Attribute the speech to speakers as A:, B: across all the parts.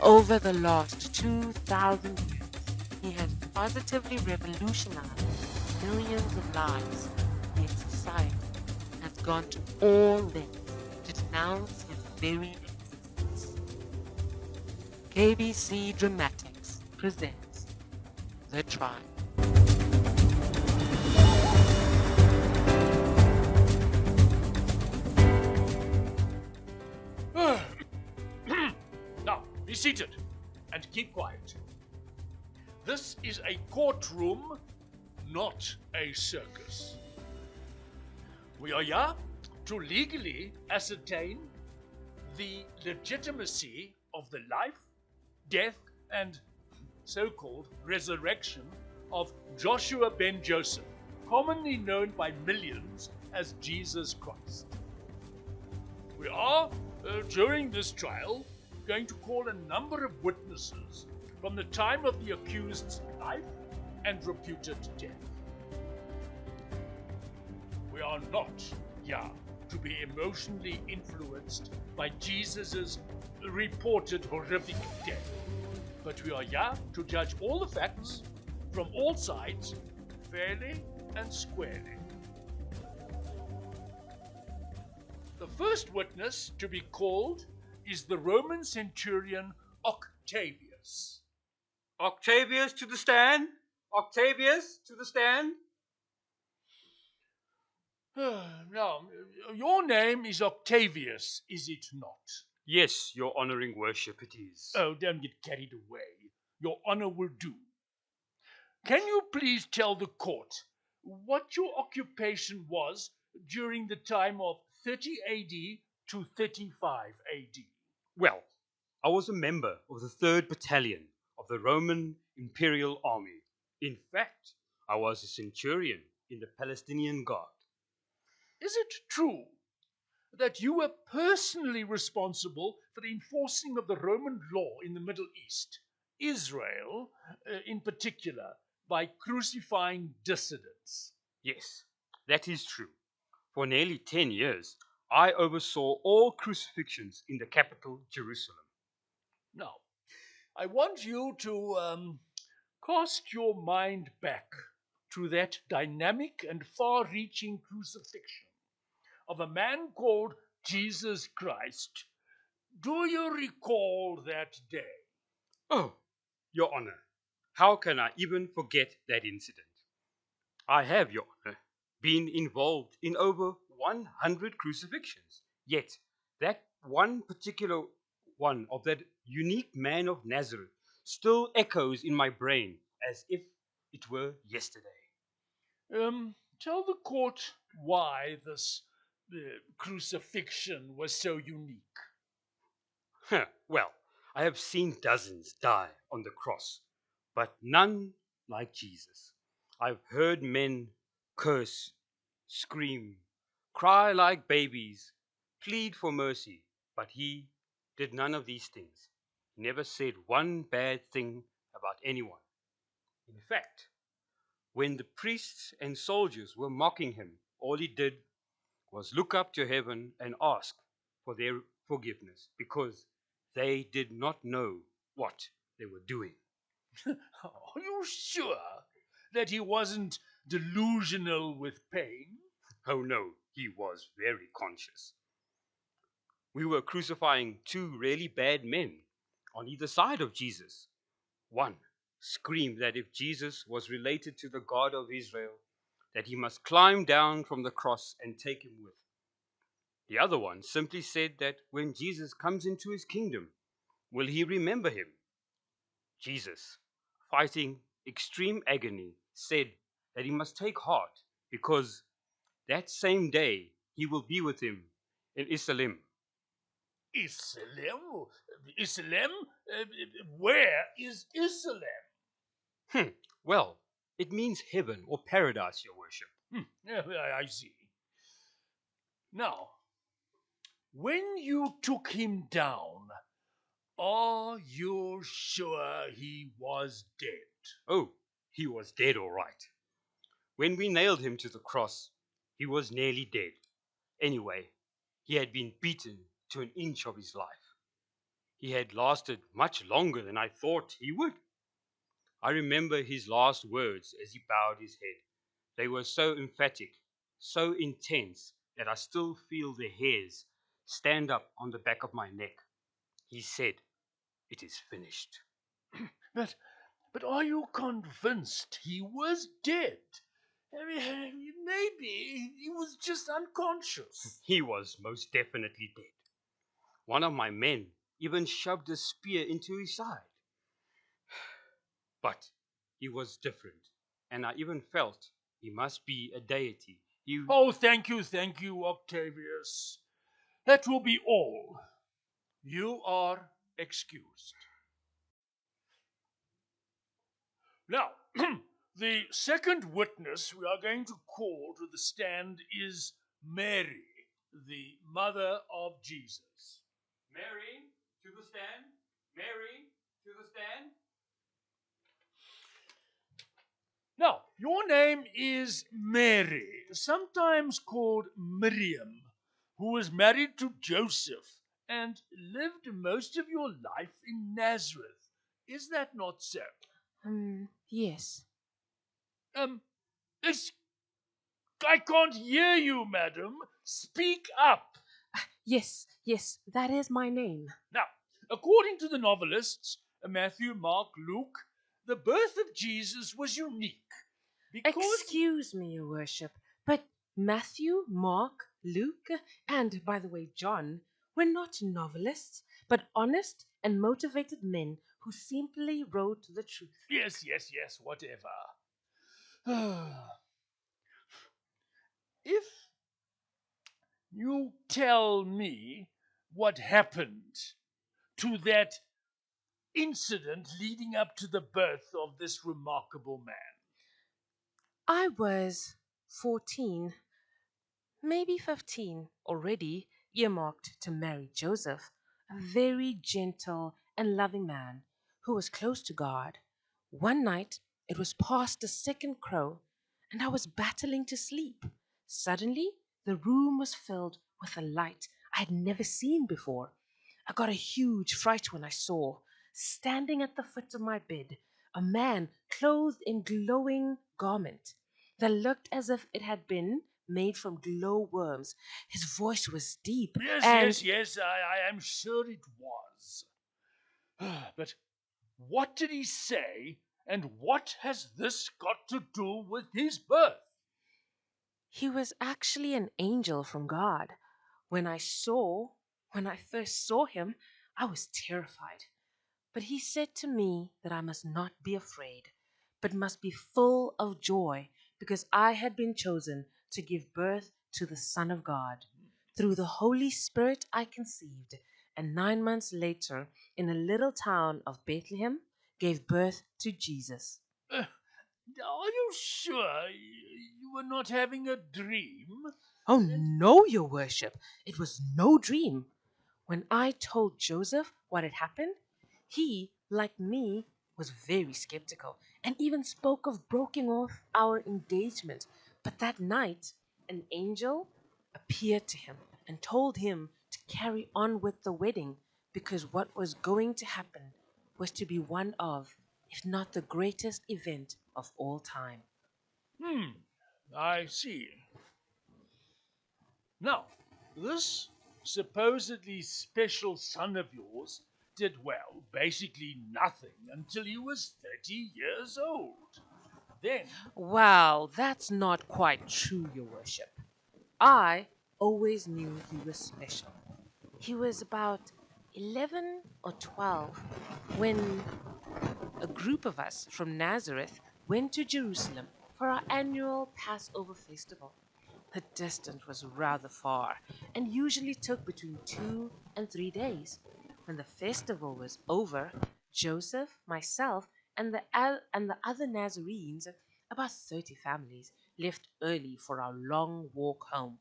A: Over the last 2,000 years, he has positively revolutionized millions of lives, yet society has gone to all lengths to denounce his very existence. KBC Dramatics presents The Trial.
B: Now, be seated and keep quiet. This is a courtroom, not a circus. We are here to legally ascertain the legitimacy of the life, death, and so-called resurrection of Joshua ben Joseph, commonly known by millions as Jesus Christ. We are, during this trial, going to call a number of witnesses from the time of the accused's life and reputed death. We are not here to be emotionally influenced by Jesus' reported horrific death, but we are here to judge all the facts from all sides fairly and squarely. The first witness to be called is the Roman centurion Octavius.
C: Octavius to the stand! Octavius to the stand!
B: Now, your name is Octavius, is it not?
C: Yes, your honouring worship it is.
B: Oh, don't get carried away. Your honour will do. Can you please tell the court what your occupation was during the time of 30 AD to 35 AD?
C: Well, I was a member of the 3rd Battalion of the Roman Imperial Army. In fact, I was a centurion in the Palestinian Guard.
B: Is it true that you were personally responsible for the enforcing of the Roman law in the Middle East, Israel in particular, by crucifying dissidents?
C: Yes, that is true. For nearly 10 years, I oversaw all crucifixions in the capital, Jerusalem.
B: Now, I want you to cast your mind back to that dynamic and far-reaching crucifixion of a man called Jesus Christ. Do you recall that day?
C: Oh, Your Honour, how can I even forget that incident? I have, Your Honour, been involved in over 100 crucifixions. Yet, that one particular one of that unique man of Nazareth still echoes in my brain as if it were yesterday.
B: Tell the court why this crucifixion was so unique.
C: Well, I have seen dozens die on the cross, but none like Jesus. I've heard men curse, scream, cry like babies, plead for mercy, but he did none of these things. He never said one bad thing about anyone. In fact, when the priests and soldiers were mocking him, all he did was look up to heaven and ask for their forgiveness because they did not know what they were doing.
B: Are you sure that he wasn't delusional with pain?
C: Oh no, he was very conscious. We were crucifying 2 really bad men on either side of Jesus. One screamed that if Jesus was related to the God of Israel, that he must climb down from the cross and take him with. The other one simply said that when Jesus comes into his kingdom, will he remember him? Jesus, fighting extreme agony, said that he must take heart because that same day he will be with him in Islam.
B: Islam? Islam? Where is Islam?
C: Well, it means heaven or paradise, your worship.
B: I see. Now, when you took him down, are you sure he was dead?
C: Oh, he was dead all right. When we nailed him to the cross, he was nearly dead. Anyway, he had been beaten to an inch of his life. He had lasted much longer than I thought he would. I remember his last words as he bowed his head. They were so emphatic, so intense, that I still feel the hairs stand up on the back of my neck. He said, "It is finished."
B: But, but are you convinced he was dead? I mean, maybe he was just unconscious.
C: He was most definitely dead. One of my men even shoved a spear into his side. But he was different, and I even felt he must be a deity.
B: Oh, thank you, Octavius. That will be all. You are excused. Now, the second witness we are going to call to the stand is Mary, the mother of Jesus.
C: Mary, to the stand. Mary, to the stand.
B: Now, your name is Mary, sometimes called Miriam, who was married to Joseph and lived most of your life in Nazareth. Is that not so?
A: Yes.
B: Um, it's, I can't hear you, madam. Speak up.
A: Yes, that is my name.
B: Now, according to the novelists, Matthew, Mark, Luke, the birth of Jesus was unique because.
A: Excuse me, Your Worship, but Matthew, Mark, Luke, and, by the way, John, were not novelists, but honest and motivated men who simply wrote the truth.
B: Yes, whatever. If you tell me what happened to that incident leading up to the birth of this remarkable man.
A: I was 14, maybe 15, already earmarked to marry Joseph, a very gentle and loving man who was close to God. One night, it was past the second crow, and I was battling to sleep. Suddenly, the room was filled with a light I had never seen before. I got a huge fright when I saw, standing at the foot of my bed, a man clothed in glowing garment that looked as if it had been made from glow worms. His voice was deep and
B: Yes, I am sure it was. But what did he say, and what has this got to do with his birth?
A: he was actually an angel from God. When I saw, when I first saw him, I was terrified. But he said to me that I must not be afraid, but must be full of joy, because I had been chosen to give birth to the Son of God. Through the Holy Spirit I conceived, and 9 months later, in a little town of Bethlehem, gave birth to Jesus.
B: Are you sure you were not having a dream?
A: Oh, no, Your Worship, it was no dream. When I told Joseph what had happened, he, like me, was very skeptical and even spoke of breaking off our engagement. But that night, an angel appeared to him and told him to carry on with the wedding because what was going to happen was to be one of, if not the greatest event of all time.
B: I see. Now, this supposedly special son of yours did, well, basically nothing until he was 30 years old. Then,
A: Well, that's not quite true, Your Worship. I always knew he was special. He was about 11 or 12 when a group of us from Nazareth went to Jerusalem for our annual Passover festival. The distance was rather far and usually took between 2 and 3 days. When the festival was over, Joseph, myself, and the other Nazarenes, about 30 families, left early for our long walk home.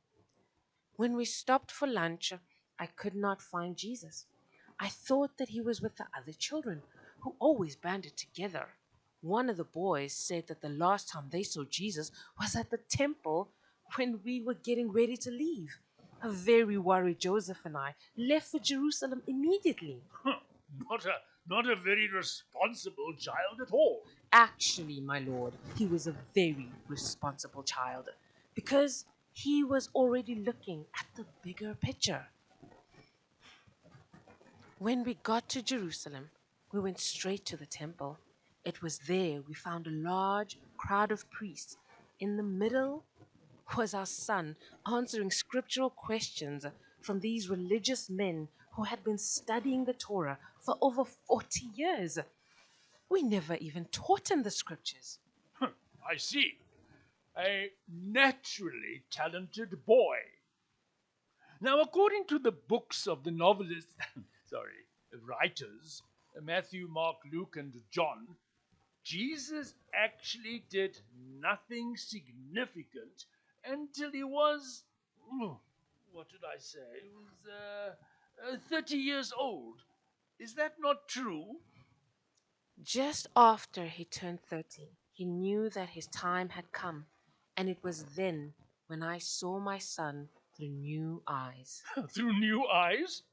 A: When we stopped for lunch, I could not find Jesus. I thought that he was with the other children, who always banded together. One of the boys said that the last time they saw Jesus was at the temple when we were getting ready to leave. A very worried Joseph and I left for Jerusalem immediately.
B: not a very responsible child at all.
A: Actually, my lord, he was a very responsible child because he was already looking at the bigger picture. When we got to Jerusalem, we went straight to the temple. It was there we found a large crowd of priests. In the middle was our son answering scriptural questions from these religious men who had been studying the Torah for over 40 years. We never even taught him the scriptures.
B: I see. A naturally talented boy. Now, according to the books of the novelists, writers, Matthew, Mark, Luke, and John, Jesus actually did nothing significant until he was, what did I say? He was 30 years old. Is that not true?
A: Just after he turned 30, he knew that his time had come, and it was then when I saw my son through new eyes.
B: Through new eyes?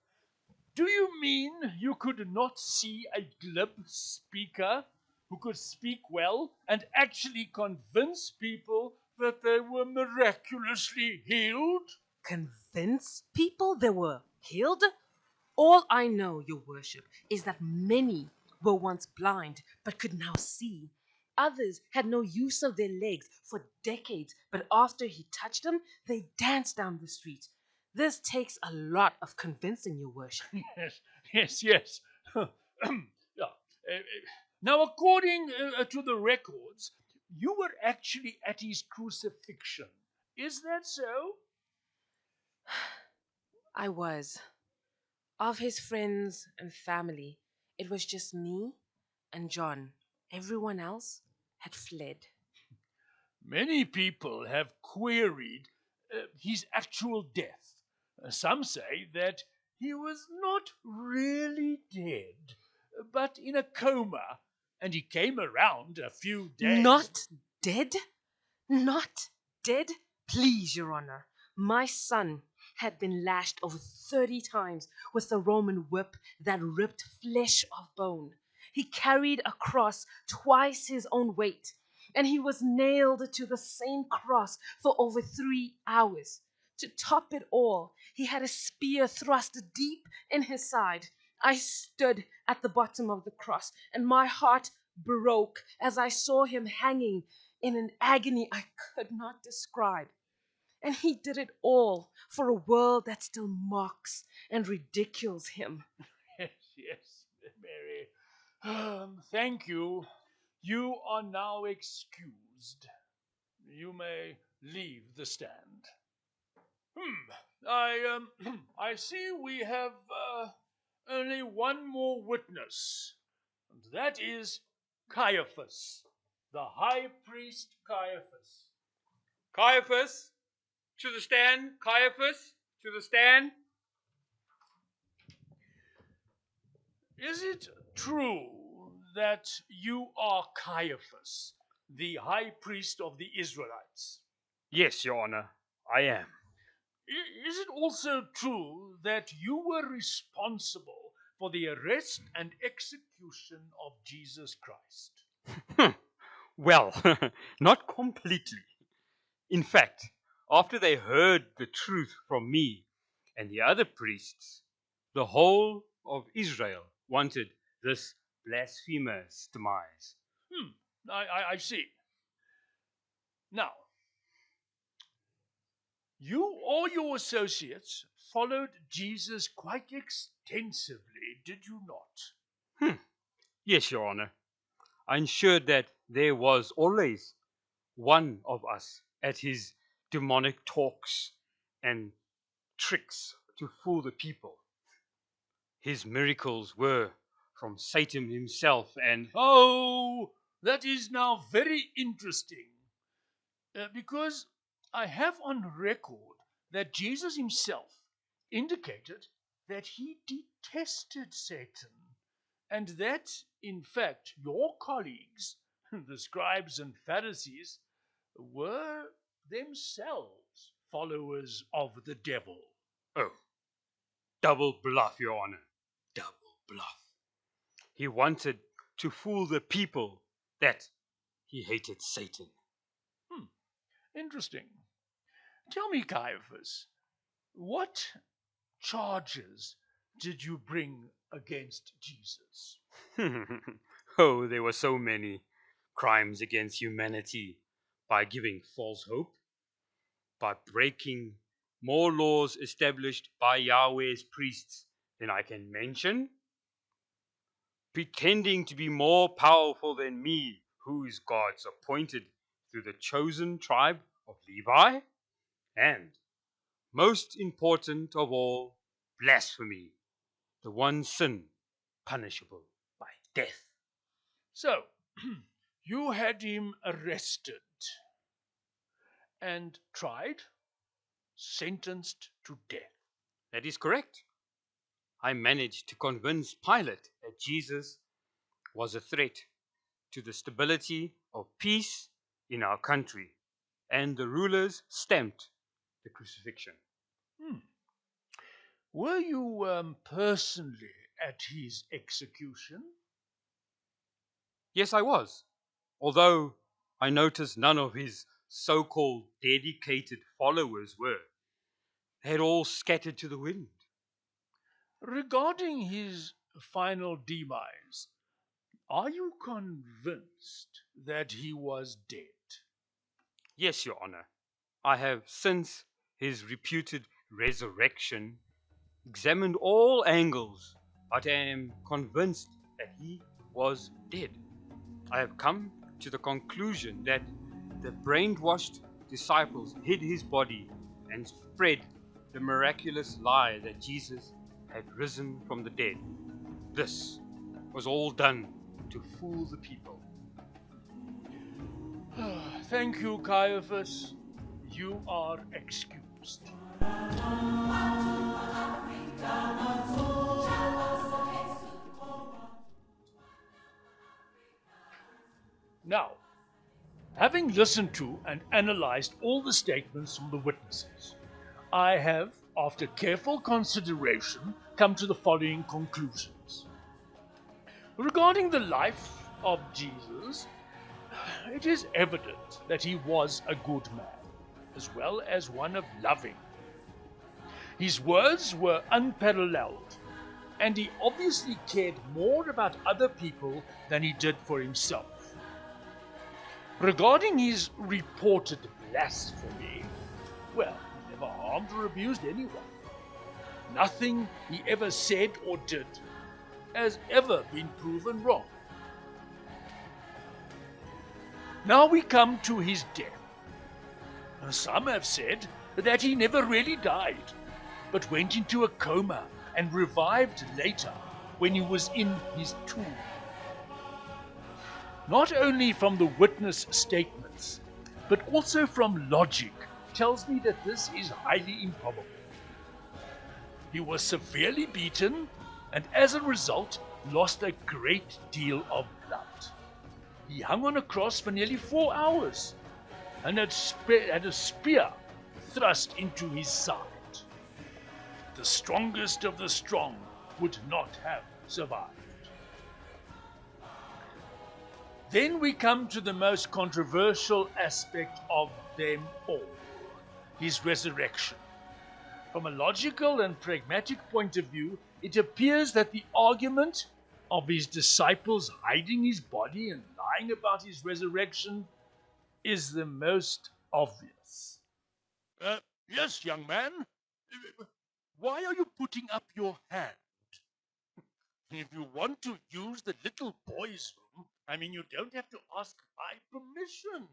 B: Do you mean you could not see a glib speaker who could speak well and actually convince people that they were miraculously healed?
A: Convince people they were healed? All I know, your worship, is that many were once blind but could now see. Others had no use of their legs for decades, but after he touched them, they danced down the street. This takes a lot of convincing, your worship.
B: Yes. Yeah. Now, according to the records, you were actually at his crucifixion. Is that so?
A: I was. Of his friends and family, it was just me and John. Everyone else had fled.
B: Many people have queried his actual death. Some say that he was not really dead, but in a coma, and he came around a few days.
A: Not dead? Not dead? Please, Your Honor. My son had been lashed over 30 times with the Roman whip that ripped flesh off bone. He carried a cross twice his own weight, and he was nailed to the same cross for over 3 hours. To top it all, he had a spear thrust deep in his side. I stood at the bottom of the cross, and my heart broke as I saw him hanging in an agony I could not describe. And he did it all for a world that still mocks and ridicules him.
B: Yes, Mary. Thank you. You are now excused. You may leave the stand. I see we have only one more witness, and that is Caiaphas, the high priest Caiaphas.
C: Caiaphas, to the stand. Caiaphas, to the stand.
B: Is it true that you are Caiaphas, the high priest of the Israelites?
C: Yes, Your Honor, I am.
B: Is it also true that you were responsible for the arrest and execution of Jesus Christ?
C: Well, not completely. In fact, after they heard the truth from me and the other priests, the whole of Israel wanted this blasphemer's demise.
B: I see. Now, you or your associates followed Jesus quite extensively, did you not?
C: Yes, Your Honor. I ensured that there was always one of us at his demonic talks and tricks to fool the people. His miracles were from Satan himself, and
B: Oh, that is now very interesting. Because I have on record that Jesus himself indicated that he detested Satan, and that, in fact, your colleagues, the scribes and Pharisees, were themselves followers of the devil.
C: oh, double bluff, Your Honor. Double bluff. He wanted to fool the people that he hated Satan.
B: Interesting. Tell me, Caiaphas, what charges did you bring against Jesus?
C: Oh, there were so many crimes against humanity by giving false hope, by breaking more laws established by Yahweh's priests than I can mention, pretending to be more powerful than me, whose God's appointed through the chosen tribe of Levi, and, most important of all, blasphemy, the one sin punishable by death.
B: So, you had him arrested and tried, sentenced to death.
C: That is correct. I managed to convince Pilate that Jesus was a threat to the stability of peace in our country, and the rulers stamped the crucifixion.
B: Were you personally at his execution?
C: Yes, I was, although I noticed none of his so called dedicated followers were. They had all scattered to the wind.
B: Regarding his final demise, are you convinced that he was dead?
C: Yes, Your Honor, I have, since his reputed resurrection, examined all angles, but am convinced that he was dead. I have come to the conclusion that the brainwashed disciples hid his body and spread the miraculous lie that Jesus had risen from the dead. This was all done to fool the people.
B: Thank you, Caiaphas. You are excused. Now, having listened to and analyzed all the statements from the witnesses, I have, after careful consideration, come to the following conclusions. Regarding the life of Jesus, it is evident that he was a good man, as well as one of loving. His words were unparalleled, and he obviously cared more about other people than he did for himself. Regarding his reported blasphemy, well, he never harmed or abused anyone. Nothing he ever said or did has ever been proven wrong. Now we come to his death. Some have said that he never really died, but went into a coma and revived later when he was in his tomb. Not only from the witness statements, but also from logic, tells me that this is highly improbable. He was severely beaten and as a result lost a great deal of blood. He hung on a cross for nearly 4 hours and had a spear thrust into his side. The strongest of the strong would not have survived. Then we come to the most controversial aspect of them all, his resurrection. From a logical and pragmatic point of view, it appears that the argument of his disciples hiding his body and lying about his resurrection is the most obvious. Yes, young man. Why are you putting up your hand? If you want to use the little boy's room, you don't have to ask my permission.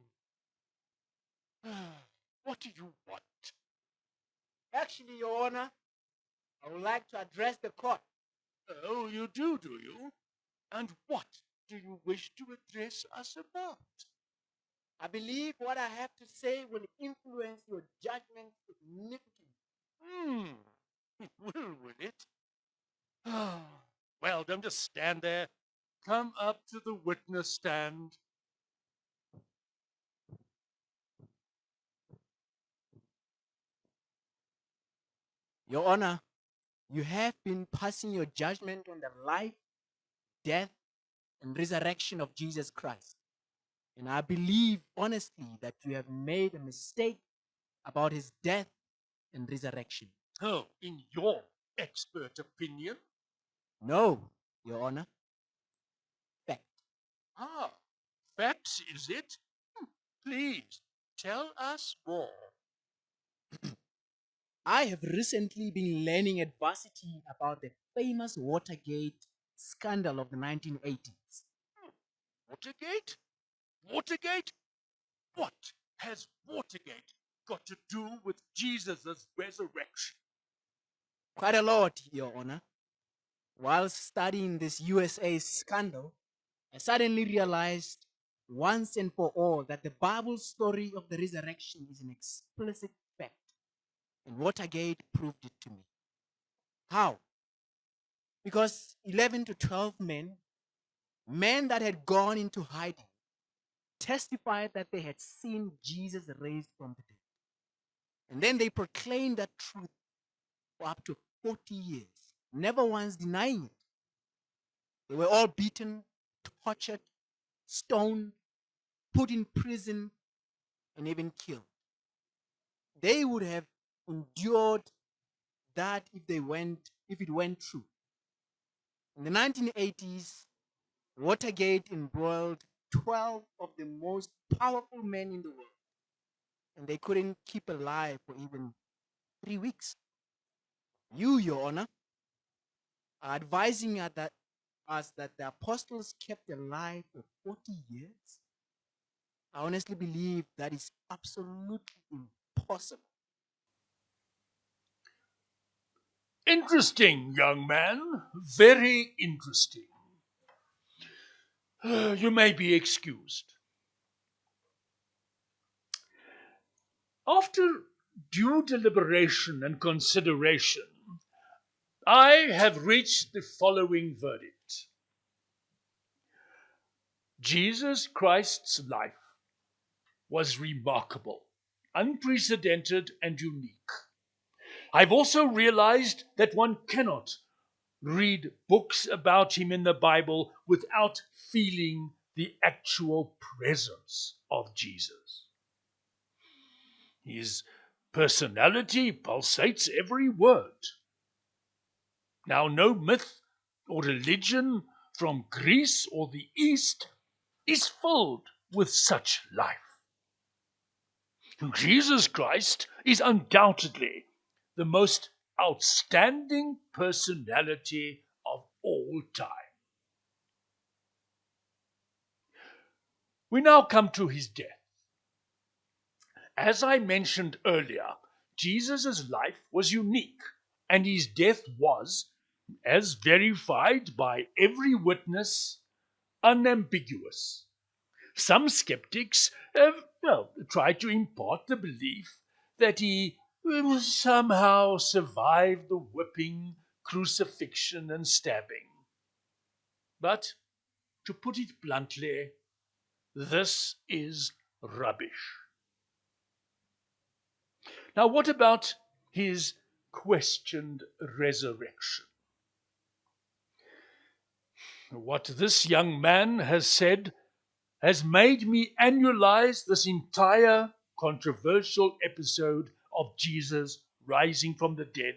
B: What do you want?
D: Actually, Your Honor, I would like to address the court.
B: Oh, you do you? And what do you wish to address us about?
D: I believe what I have to say will influence your judgment significantly.
B: Will it? Well, don't just stand there. Come up to the witness stand.
D: Your Honor, you have been passing your judgment on the life, death, and resurrection of Jesus Christ. And I believe honestly that you have made a mistake about his death and resurrection.
B: Oh, in your expert opinion?
D: No, Your Honor. Fact.
B: Ah, facts, is it? Please, tell us more.
D: I have recently been learning at varsity about the famous Watergate scandal of the 1980s.
B: Watergate? Watergate? What has Watergate got to do with Jesus' resurrection?
D: Quite a lot, Your Honor. While studying this USA scandal, I suddenly realized once and for all that the Bible story of the resurrection is an explicit fact. And Watergate proved it to me. How? Because 11 to 12 men that had gone into hiding, testified that they had seen Jesus raised from the dead. And then they proclaimed that truth for up to 40 years, never once denying it. They were all beaten, tortured, stoned, put in prison, and even killed. They would have endured that if it went true. In the 1980s, Watergate embroiled 12 of the most powerful men in the world, and they couldn't keep alive for even 3 weeks. You, Your Honor, are advising us that the apostles kept alive for 40 years. I honestly believe that is absolutely impossible.
B: Interesting, young man. Very interesting. You may be excused. After due deliberation and consideration, I have reached the following verdict. Jesus Christ's life was remarkable, unprecedented, and unique. I've also realized that one cannot read books about him in the Bible without feeling the actual presence of Jesus. His personality pulsates every word. Now, no myth or religion from Greece or the East is filled with such life. Jesus Christ is undoubtedly the most outstanding personality of all time. We now come to his death. As I mentioned earlier, Jesus' life was unique, and his death was, as verified by every witness, unambiguous. Some skeptics have tried to impart the belief that he somehow survived the whipping, crucifixion, and stabbing. But, to put it bluntly, this is rubbish. Now, what about his questioned resurrection? What this young man has said has made me analyze this entire controversial episode of Jesus rising from the dead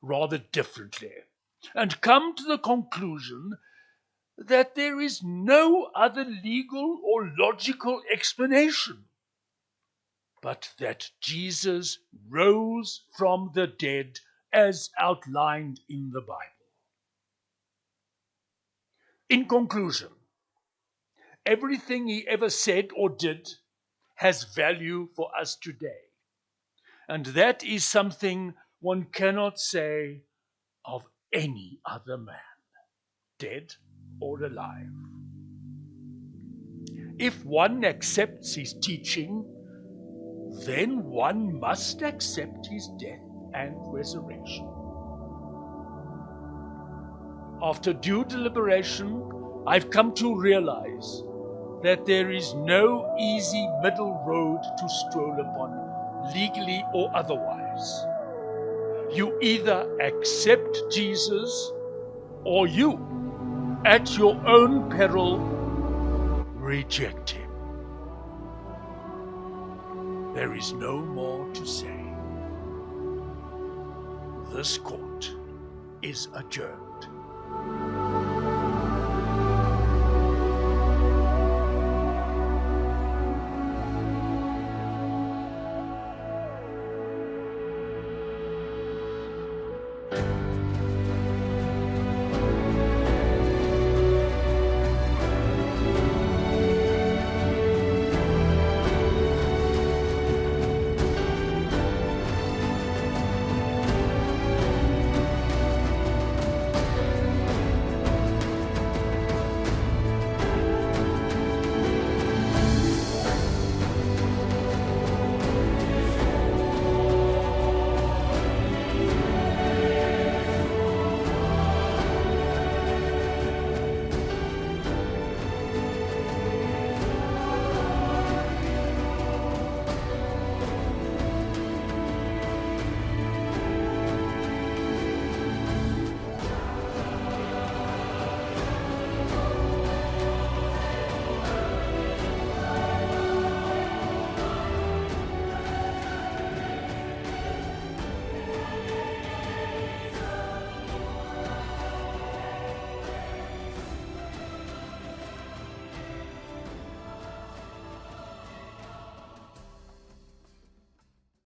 B: rather differently and come to the conclusion that there is no other legal or logical explanation but that Jesus rose from the dead as outlined in the Bible. In conclusion, everything he ever said or did has value for us today. And that is something one cannot say of any other man, dead or alive. If one accepts his teaching, then one must accept his death and resurrection. After due deliberation, I've come to realize that there is no easy middle road to stroll upon, legally or otherwise. You either accept Jesus or you at your own peril, reject him. There is no more to say. This court is adjourned.